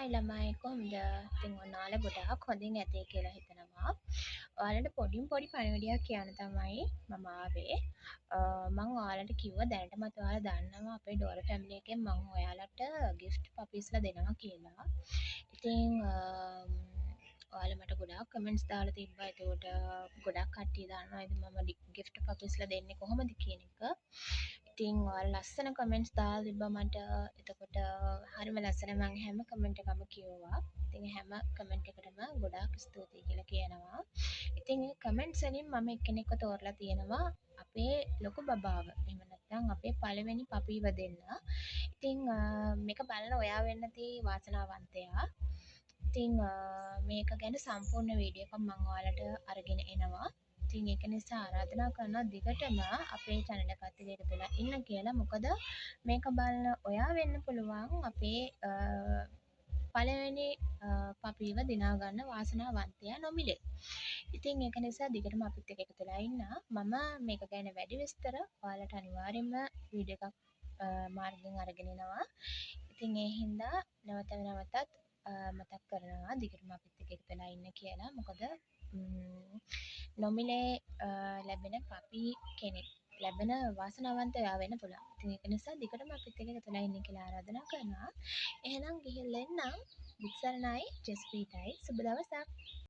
Hi ළමයි කොහොමද? ඉතින් ඔයාලා ගොඩාක් හොඳින් ඇති කියලා හිතනවා. ඔයාලට පොඩි පණිවිඩයක් කියන්න තමයි මම ආවේ. මම ඔයාලට කිව්වා දැනටමත් ඔයාලා දන්නවා අපේ ඩෝර ෆැමිලි එකෙන් මම ඔයාලට ගිෆ්ට් පපීස්ලා දෙනවා කියලා. ඉතින් ඔයාලා මට ගොඩාක් කමෙන්ට්ස් දාලා තිබ්බා. ඒකට ගොඩක් කට්ටිය දන්නවා ඉතින් මම ගිෆ්ට් පපීස්ලා දෙන්නේ කොහොමද කියන එක. ඉතින් ඔයාලා ලස්සන කමෙන්ට්ස් දාලා තිබ්බා මට. එතකොට හරිම ලස්සනයි මම හැම කමෙන්ට් එකක්ම කිව්වා. ඉතින් හැම කමෙන්ට් එකටම ගොඩාක් ස්තුතියි කියලා කියනවා. ඉතින් ඒ කමෙන්ට්ස් වලින් මම එක්කෙනෙක්ව තෝරලා තියෙනවා අපේ ලොකු බබාව. එහෙම නැත්නම් අපේ පළවෙනි පපීව දෙන්න. ඉතින් මේක බලන ඔයා වෙන්න තියෙයි වාසනාවන්තයා. ඉතින් මේක ගැන සම්පූර්ණ වීඩියෝ එකක් මම ඔයාලට අරගෙන එනවා. ඉතින් ඒක නිසා ආරාධනා කරනවා දිගටම අපේ channel එකත් එක්ක එකතු වෙලා ඉන්න කියලා. මොකද මේක බලන ඔයා වෙන්න පුළුවන් අපේ පළවෙනි පපීව දිනා ගන්න වාසනාවන්තයා නොමිලේ. ඉතින් ඒක නිසා දිගටම අපිත් එක්ක එකතු වෙලා ඉන්න. මම මේක ගැන වැඩි විස්තර ඔයාලට අනිවාර්යයෙන්ම වීඩියෝ එකක් මාර්ගයෙන් අරගෙන එනවා. ඉතින් ඒ හින්දා නැවතත් මතක් කරනවා දිගටම අපිත් එක්ක එකතු වෙලා ඉන්න කියලා. මොකද නොමිලේ ලැබෙන පපී කෙනෙක් ලැබෙන වාසනාවන්ත ඔයා වෙන්න පුළුවන්. ඉතින් ඒක නිසා දිගටම අපිත් එක්ක එකතු වෙලා ඉන්න කියලා ආරාධනා කරනවා. එහෙනම් ගිහිල්ලා එන්නම්. බුත් සරණයි ජස්පීටයි සුබ දවසක්.